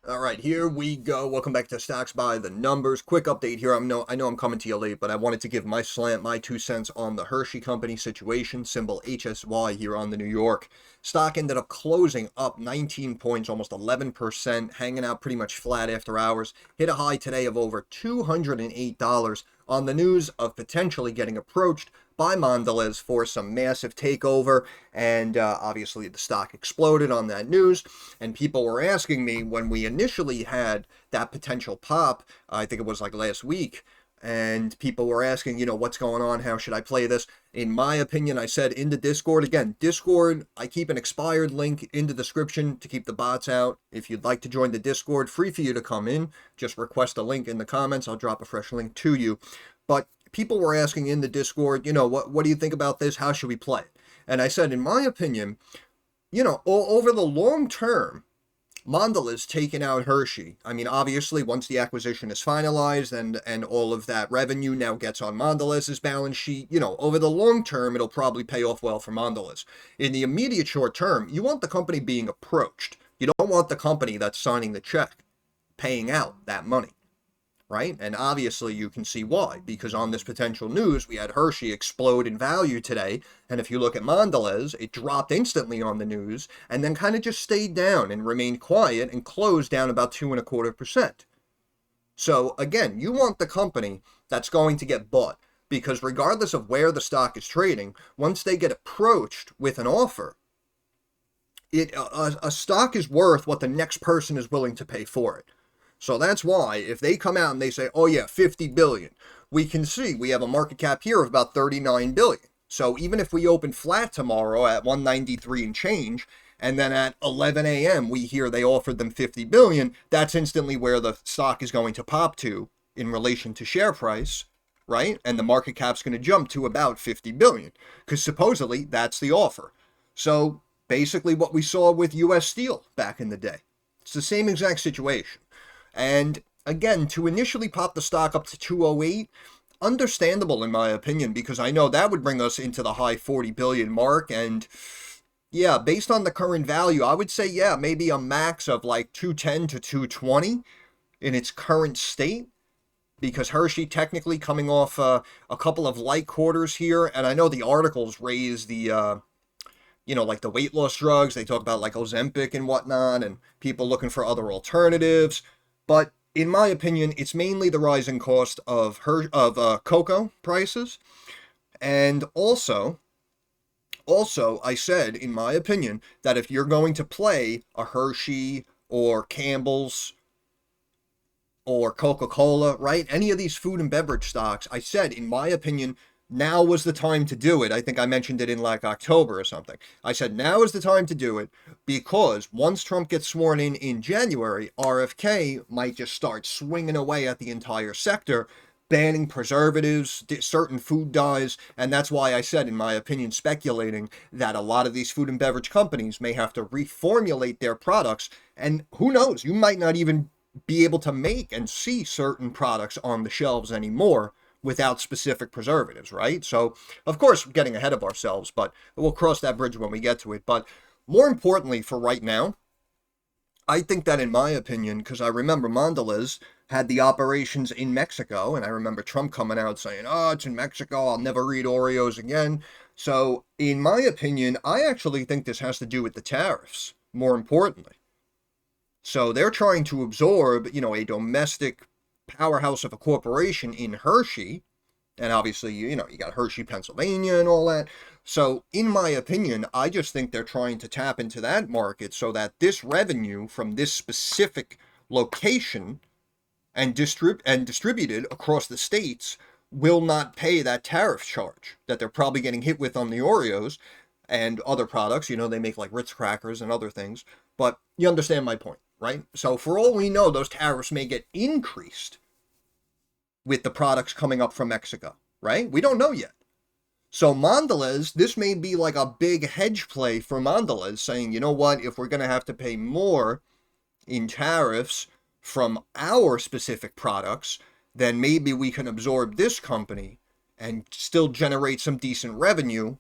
All right, here we go. Welcome back to Stocks by the Numbers. Quick update here. I know I'm coming to you late, but I wanted to give my slant, my 2 cents on the Hershey Company situation, symbol HSY here on the New York. Stock ended up closing up 19 points, almost 11%, hanging out pretty much flat after hours. Hit a high today of over $208 on the news of potentially getting approached by Mondelez for some massive takeover, and obviously the stock exploded on that news, and people were asking me when we initially had that potential pop, I think it was like last week, and people were asking, what's going on, how should I play this? In my opinion, I said in the Discord, again, Discord, I keep an expired link in the description to keep the bots out. If you'd like to join the Discord, free for you to come in, just request a link in the comments, I'll drop a fresh link to you. But people were asking in the Discord, what do you think about this? How should we play it? And I said, in my opinion, over the long term, Mondelez taking out Hershey. I mean, obviously, once the acquisition is finalized and all of that revenue now gets on Mondelez's balance sheet, over the long term, it'll probably pay off well for Mondelez. In the immediate short term, you want the company being approached. You don't want the company that's signing the check paying out that money. Right? And obviously you can see why, because on this potential news, we had Hershey explode in value today. And if you look at Mondelez, it dropped instantly on the news and then kind of just stayed down and remained quiet and closed down about 2.25%. So again, you want the company that's going to get bought, because regardless of where the stock is trading, once they get approached with an offer, a stock is worth what the next person is willing to pay for it. So that's why if they come out and they say, oh yeah, 50 billion, we can see we have a market cap here of about 39 billion. So even if we open flat tomorrow at 193 and change, and then at 11 a.m. we hear they offered them 50 billion, that's instantly where the stock is going to pop to in relation to share price, right? And the market cap's going to jump to about 50 billion, because supposedly that's the offer. So basically what we saw with US Steel back in the day. It's the same exact situation. And again, to initially pop the stock up to 208, understandable in my opinion, because I know that would bring us into the high 40 billion mark. And yeah, based on the current value, I would say, yeah, maybe a max of like 210 to 220 in its current state, because Hershey technically coming off a couple of light quarters here. And I know the articles raise the, like the weight loss drugs. They talk about like Ozempic and whatnot, and people looking for other alternatives. But in my opinion, it's mainly the rising cost of cocoa prices. And also, I said, in my opinion, that if you're going to play a Hershey or Campbell's or Coca-Cola, right, any of these food and beverage stocks, I said, in my opinion, now was the time to do it. I think I mentioned it in like October or something. I said now is the time to do it, because once Trump gets sworn in January, RFK might just start swinging away at the entire sector, banning preservatives, certain food dyes, and that's why I said, in my opinion, speculating that a lot of these food and beverage companies may have to reformulate their products, and who knows, you might not even be able to make and see certain products on the shelves anymore without specific preservatives, right? So, of course, we're getting ahead of ourselves, but we'll cross that bridge when we get to it. But more importantly for right now, I think that, in my opinion, because I remember Mondelez had the operations in Mexico, and I remember Trump coming out saying, oh, it's in Mexico, I'll never eat Oreos again. So, in my opinion, I actually think this has to do with the tariffs, more importantly. So they're trying to absorb, a domestic powerhouse of a corporation in Hershey, and obviously, you got Hershey, Pennsylvania and all that. So in my opinion, I just think they're trying to tap into that market so that this revenue from this specific location and distributed across the states will not pay that tariff charge that they're probably getting hit with on the Oreos and other products. They make like Ritz crackers and other things, but you understand my point, right? So for all we know, those tariffs may get increased with the products coming up from Mexico, right? We don't know yet. So Mondelez, this may be like a big hedge play for Mondelez, saying, you know what, if we're going to have to pay more in tariffs from our specific products, then maybe we can absorb this company and still generate some decent revenue,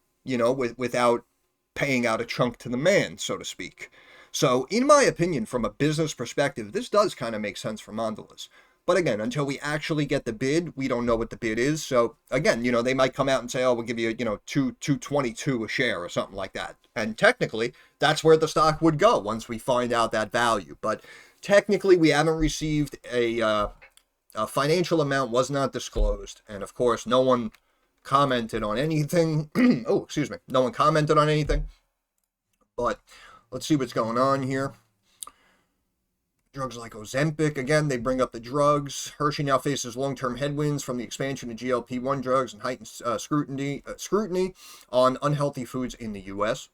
without paying out a chunk to the man, so to speak. So, in my opinion, from a business perspective, this does kind of make sense for Mondelez. But again, until we actually get the bid, we don't know what the bid is. So again, they might come out and say, "Oh, we'll give you, 222 a share or something like that." And technically, that's where the stock would go once we find out that value. But technically, we haven't received a financial amount was not disclosed, and of course, no one commented on anything. Oh, excuse me, no one commented on anything. But let's see what's going on here. Drugs like Ozempic, again, they bring up the drugs. Hershey now faces long-term headwinds from the expansion of GLP-1 drugs and heightened scrutiny on unhealthy foods in the U.S.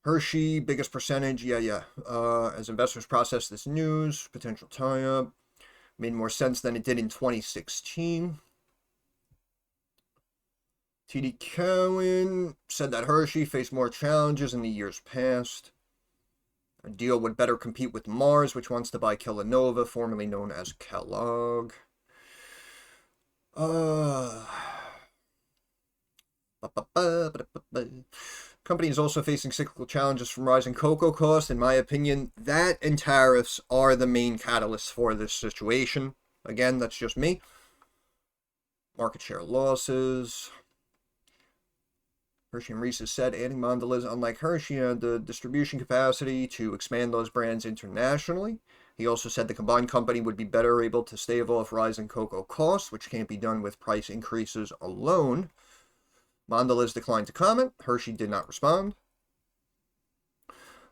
Hershey, biggest percentage, as investors process this news, potential tie-up, made more sense than it did in 2016. TD Cowen said that Hershey faced more challenges in the years past. A deal would better compete with Mars, which wants to buy Kellanova, formerly known as Kellogg. Company is also facing cyclical challenges from rising cocoa costs. In my opinion, that and tariffs are the main catalysts for this situation. Again, that's just me. Market share losses. Hershey and Reese's said adding Mondelez, unlike Hershey, had the distribution capacity to expand those brands internationally. He also said the combined company would be better able to stave off rising cocoa costs, which can't be done with price increases alone. Mondelez declined to comment. Hershey did not respond.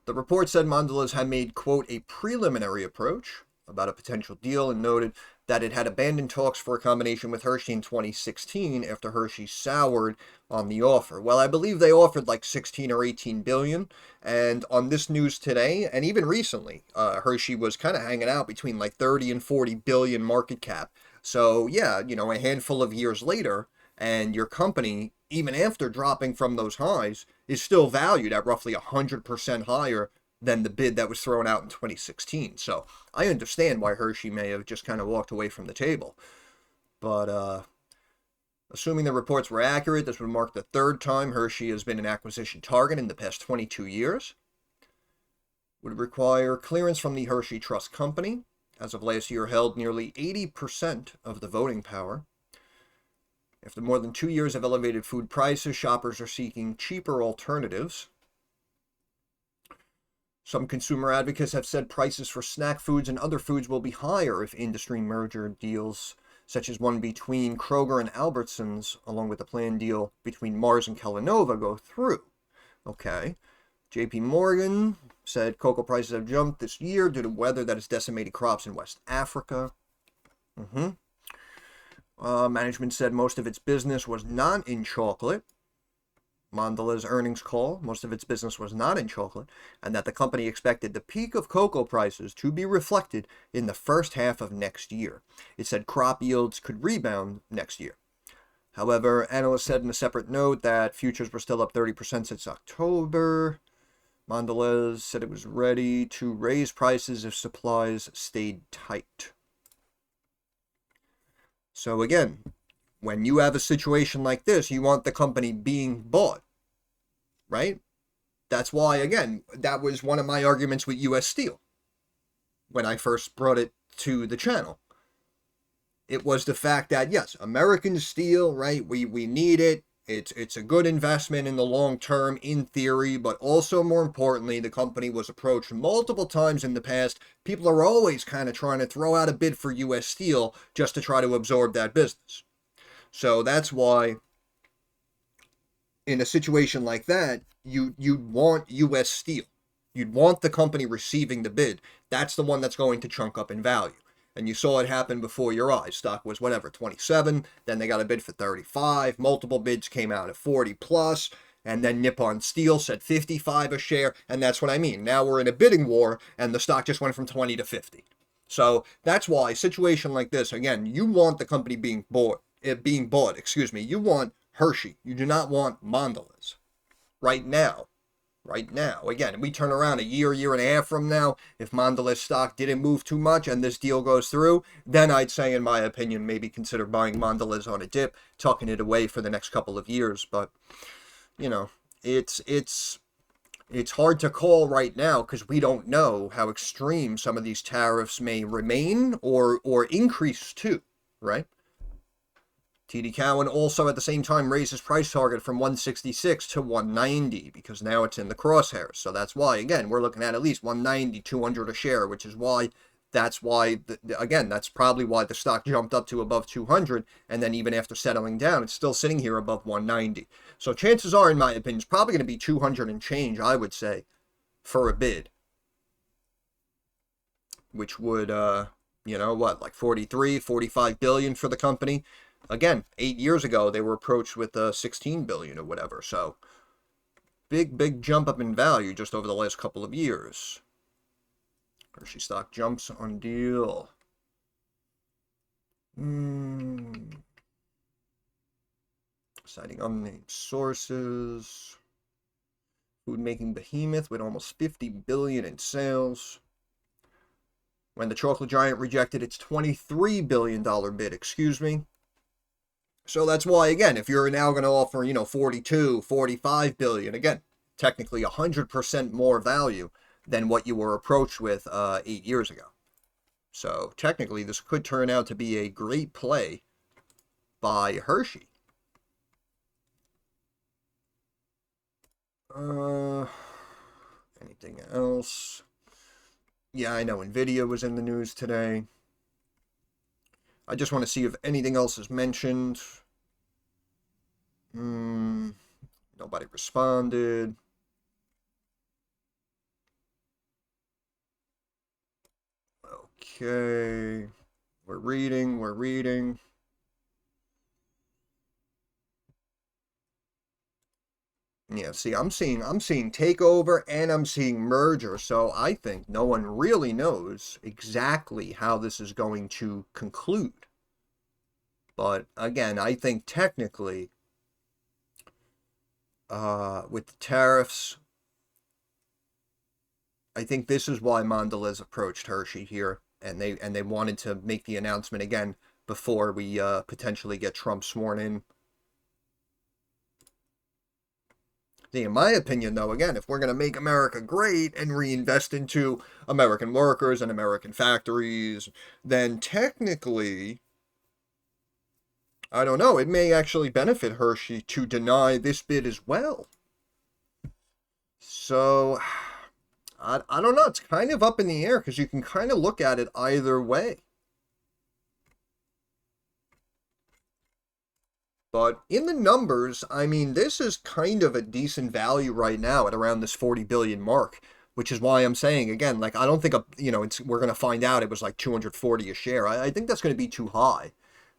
The report said Mondelez had made, quote, a preliminary approach about a potential deal and noted that it had abandoned talks for a combination with Hershey in 2016 after Hershey soured on the offer. Well, I believe they offered like 16 or 18 billion, and on this news today, and even recently, Hershey was kind of hanging out between like 30 and 40 billion market cap. So yeah, a handful of years later, and your company, even after dropping from those highs, is still valued at roughly 100% higher than the bid that was thrown out in 2016. So I understand why Hershey may have just kind of walked away from the table. But assuming the reports were accurate, this would mark the third time Hershey has been an acquisition target in the past 22 years. Would require clearance from the Hershey Trust Company. As of last year, held nearly 80% of the voting power. After more than 2 years of elevated food prices, shoppers are seeking cheaper alternatives. Some consumer advocates have said prices for snack foods and other foods will be higher if industry merger deals, such as one between Kroger and Albertsons, along with the planned deal between Mars and Kellanova, go through. Okay. JP Morgan said cocoa prices have jumped this year due to weather that has decimated crops in West Africa. Management said most of its business was not in chocolate. Mondelez earnings call, most of its business was not in chocolate, and that the company expected the peak of cocoa prices to be reflected in the first half of next year. It said crop yields could rebound next year. However, analysts said in a separate note that futures were still up 30% since October. Mondelez said it was ready to raise prices if supplies stayed tight. So again, when you have a situation like this, you want the company being bought, right? That's why, again, that was one of my arguments with U.S. Steel when I first brought it to the channel. It was the fact that, yes, American steel, right, we need it. It's a good investment in the long term, in theory, but also more importantly, the company was approached multiple times in the past. People are always kind of trying to throw out a bid for U.S. Steel just to try to absorb that business. So that's why, in a situation like that, you'd want U.S. Steel. You'd want the company receiving the bid. That's the one that's going to chunk up in value. And you saw it happen before your eyes. Stock was, 27. Then they got a bid for 35. Multiple bids came out at 40 plus. And then Nippon Steel said 55 a share. And that's what I mean. Now we're in a bidding war, and the stock just went from 20 to 50. So that's why a situation like this, again, you want the company being bought. You want Hershey. You do not want Mondelez. Right now. Again, we turn around a year and a half from now, if Mondelez stock didn't move too much and this deal goes through, then I'd say, in my opinion, maybe consider buying Mondelez on a dip, tucking it away for the next couple of years. But, it's It's hard to call right now because we don't know how extreme some of these tariffs may remain or increase too, right? TD Cowen also at the same time raised his price target from 166 to 190 because now it's in the crosshairs. So that's why, again, we're looking at least 190, 200 a share, which is why, again, that's probably why the stock jumped up to above 200. And then even after settling down, it's still sitting here above 190. So chances are, in my opinion, it's probably going to be 200 and change, I would say, for a bid. Which would, like 43, 45 billion for the company. Again, 8 years ago, they were approached with 16 billion or whatever. So, big jump up in value just over the last couple of years. Hershey stock jumps on deal. Citing unnamed sources. Food making behemoth with almost 50 billion in sales. When the chocolate giant rejected its $23 billion bid, excuse me. So that's why, again, if you're now going to offer, 42, 45 billion, again, technically 100% more value than what you were approached with 8 years ago. So technically, this could turn out to be a great play by Hershey. Anything else? Yeah, I know Nvidia was in the news today. I just want to see if anything else is mentioned. Nobody responded. Okay. We're reading. Yeah, see, I'm seeing takeover and I'm seeing merger, so I think no one really knows exactly how this is going to conclude. But again, I think technically, with the tariffs, I think this is why Mondelez approached Hershey here, and they wanted to make the announcement again before we potentially get Trump sworn in. In my opinion, though, again, if we're going to make America great and reinvest into American workers and American factories, then technically, I don't know, it may actually benefit Hershey to deny this bid as well. So, I don't know, it's kind of up in the air because you can kind of look at it either way. But in the numbers, I mean, this is kind of a decent value right now at around this 40 billion mark, which is why I'm saying, again, like, I don't think, we're going to find out it was like 240 a share. I think that's going to be too high.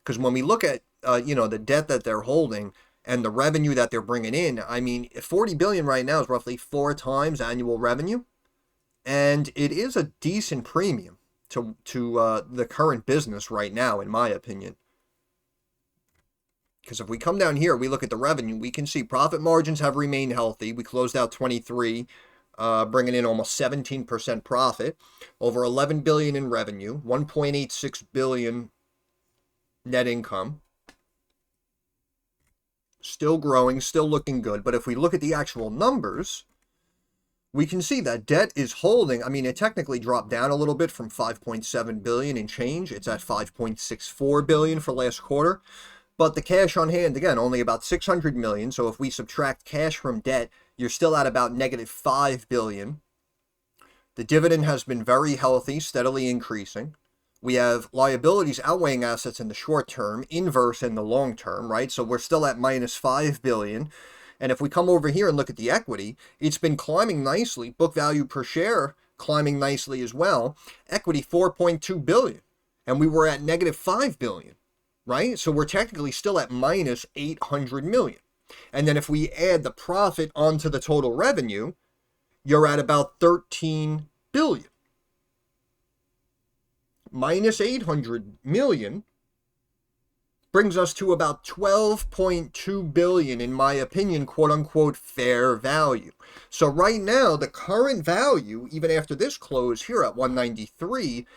Because when we look at, the debt that they're holding and the revenue that they're bringing in, I mean, 40 billion right now is roughly 4 times annual revenue. And it is a decent premium to the current business right now, in my opinion. Because if we come down here, we look at the revenue, we can see profit margins have remained healthy. We closed out 23, bringing in almost 17% profit, over 11 billion in revenue, 1.86 billion net income. Still growing, still looking good. But if we look at the actual numbers, we can see that debt is holding. I mean, it technically dropped down a little bit from 5.7 billion in change. It's at 5.64 billion for last quarter. But the cash on hand, again, only about 600 million. So if we subtract cash from debt, you're still at about negative 5 billion. The dividend has been very healthy, steadily increasing. We have liabilities outweighing assets in the short term, inverse in the long term, right? So we're still at minus 5 billion. And if we come over here and look at the equity, it's been climbing nicely. Book value per share climbing nicely as well. Equity 4.2 billion. And we were at negative 5 billion. Right? So we're technically still at minus 800 million. And then if we add the profit onto the total revenue, you're at about 13 billion. Minus 800 million brings us to about 12.2 billion, in my opinion, quote unquote, fair value. So right now, the current value, even after this close here at 193,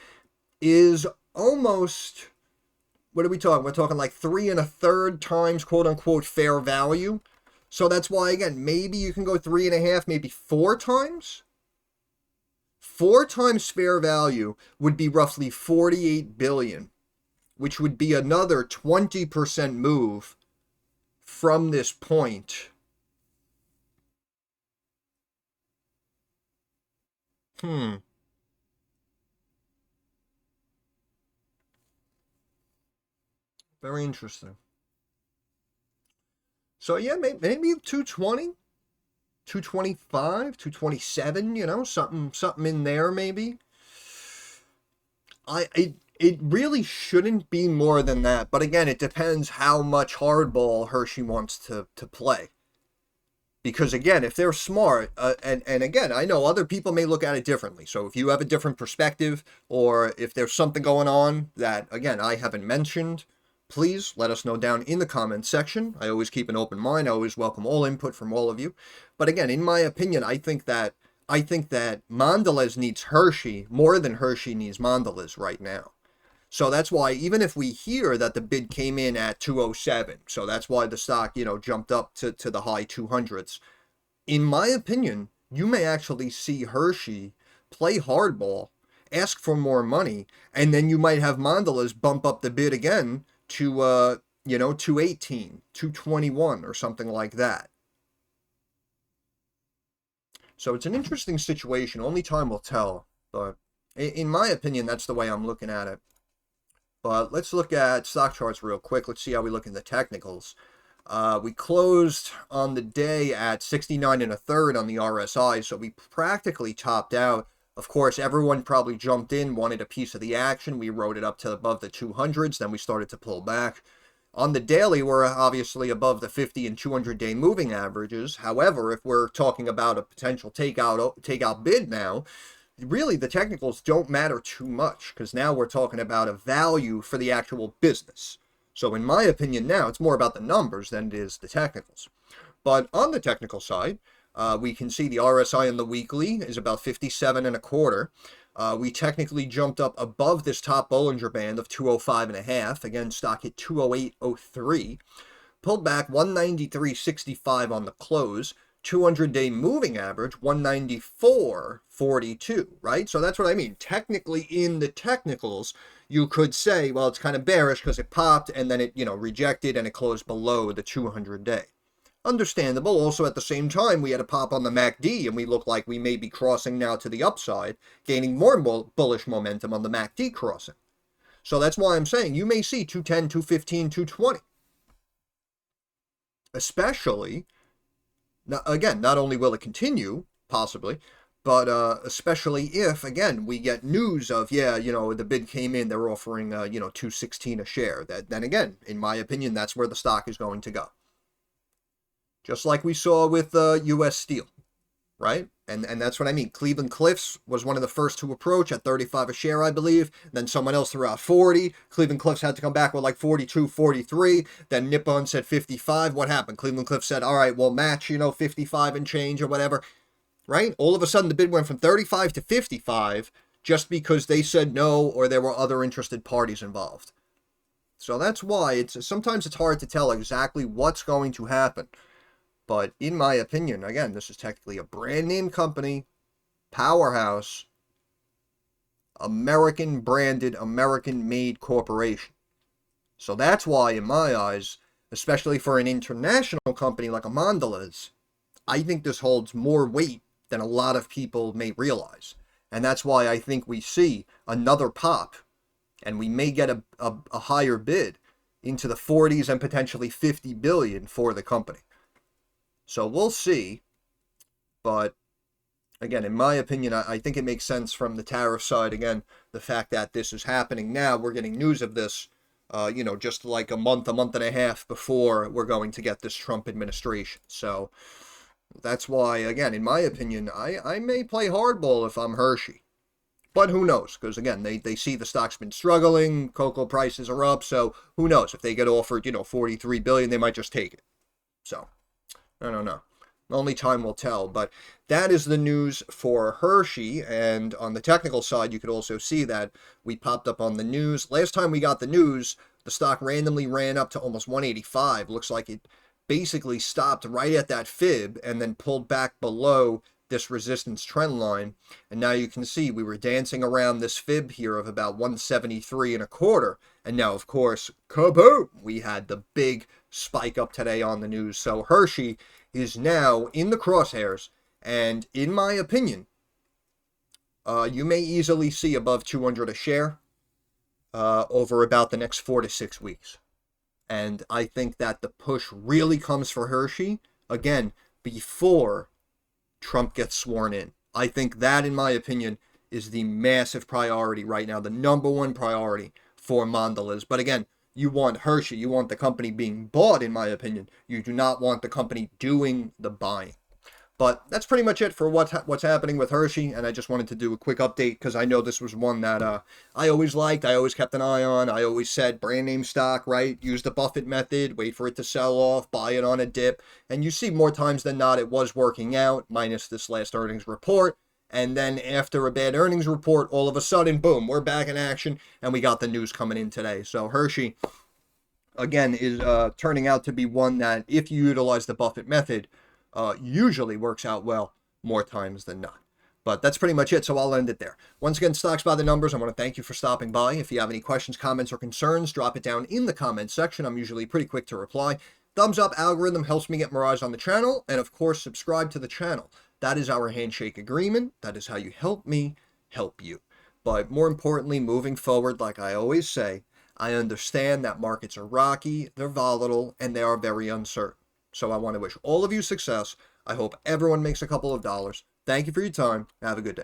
is almost... What are we talking? We're talking like 3 1/3 times, quote unquote, fair value. So that's why, again, maybe you can go 3.5, maybe 4 times. 4 times fair value would be roughly 48 billion, which would be another 20% move from this point. Very interesting. So yeah, maybe 220, 225, 227, something in there maybe. It really shouldn't be more than that, but again, it depends how much hardball Hershey wants to play. Because again, if they're smart, and again, I know other people may look at it differently. So if you have a different perspective, or if there's something going on that, again, I haven't mentioned, please let us know down in the comments section. I always keep an open mind. I always welcome all input from all of you. But again, in my opinion, I think that Mondelez needs Hershey more than Hershey needs Mondelez right now. So that's why, even if we hear that the bid came in at 207, so that's why the stock, jumped up to the high 200s. In my opinion, you may actually see Hershey play hardball, ask for more money, and then you might have Mondelez bump up the bid again to, 218, 221, or something like that. So it's an interesting situation. Only time will tell. But in my opinion, that's the way I'm looking at it. But let's look at stock charts real quick. Let's see how we look in the technicals. We closed on the day at 69 1/3 on the RSI, so we practically topped out. Of course, everyone probably jumped in, wanted a piece of the action. We rode it up to above the 200s, then we started to pull back. On the daily, we're obviously above the 50 and 200-day moving averages. However, if we're talking about a potential takeout bid now, really the technicals don't matter too much, because now we're talking about a value for the actual business. So in my opinion now, it's more about the numbers than it is the technicals. But on the technical side, we can see the RSI on the weekly is about 57.25. We technically jumped up above this top Bollinger Band of 205.5. Again, stock hit 208.03. Pulled back 193.65 on the close. 200-day moving average 194.42, right? So that's what I mean. Technically, in the technicals, you could say, well, it's kind of bearish because it popped and then it, rejected and it closed below the 200-day. Understandable. Also, at the same time, we had a pop on the MACD and we look like we may be crossing now to the upside, gaining more bullish momentum on the MACD crossing. So that's why I'm saying you may see 210, 215, 220. Especially, now, again, not only will it continue, possibly, but especially if, again, we get news of, the bid came in, they're offering, 216 a share. Then again, in my opinion, that's where the stock is going to go. Just like we saw with U.S. Steel, right? And that's what I mean. Cleveland Cliffs was one of the first to approach at 35 a share, I believe. Then someone else threw out 40. Cleveland Cliffs had to come back with like 42, 43. Then Nippon said 55. What happened? Cleveland Cliffs said, all right, we'll match, 55 and change or whatever, right? All of a sudden, the bid went from 35 to 55 just because they said no or there were other interested parties involved. So that's why sometimes it's hard to tell exactly what's going to happen. But in my opinion, again, this is technically a brand name company, powerhouse, American branded, American made corporation. So that's why, in my eyes, especially for an international company like a Mondelez, I think this holds more weight than a lot of people may realize. And that's why I think we see another pop, and we may get a higher bid into the 40s and potentially 50 billion for the company. So we'll see, but again, in my opinion, I think it makes sense from the tariff side. Again, the fact that this is happening now, we're getting news of this, just like a month and a half before we're going to get this Trump administration. So that's why, again, in my opinion, I may play hardball if I'm Hershey. But who knows? Because, again, they see the stock's been struggling, cocoa prices are up, so who knows? If they get offered, 43 billion, they might just take it. So I don't know. Only time will tell. But that is the news for Hershey. And on the technical side, you could also see that we popped up on the news. Last time we got the news, the stock randomly ran up to almost 185. Looks like it basically stopped right at that fib and then pulled back below this resistance trend line. And now you can see we were dancing around this fib here of about 173 and a quarter. And now, of course, kaboom, we had the big spike up today on the news. So Hershey is now in the crosshairs. And in my opinion, you may easily see above 200 a share over about the next 4 to 6 weeks. And I think that the push really comes for Hershey, again, before Trump gets sworn in. I think that, in my opinion, is the massive priority right now, the number one priority for Mondelez. But again, you want Hershey, you want the company being bought, in my opinion. You do not want the company doing the buying. But that's pretty much it for what's happening with Hershey, and I just wanted to do a quick update because I know this was one that I always liked, I always kept an eye on. I always said brand name stock, right? Use the Buffett method, wait for it to sell off, buy it on a dip, and you see more times than not it was working out, minus this last earnings report. And then after a bad earnings report, all of a sudden, boom, we're back in action, and we got the news coming in today. So Hershey, again, is turning out to be one that, if you utilize the Buffett method, usually works out well more times than not. But that's pretty much it, so I'll end it there. Once again, Stocks by the Numbers, I want to thank you for stopping by. If you have any questions, comments, or concerns, drop it down in the comments section. I'm usually pretty quick to reply. Thumbs up algorithm helps me get more eyes on the channel, and of course, subscribe to the channel. That is our handshake agreement. That is how you help me help you. But more importantly, moving forward, like I always say, I understand that markets are rocky, they're volatile, and they are very uncertain. So I want to wish all of you success. I hope everyone makes a couple of dollars. Thank you for your time. Have a good day.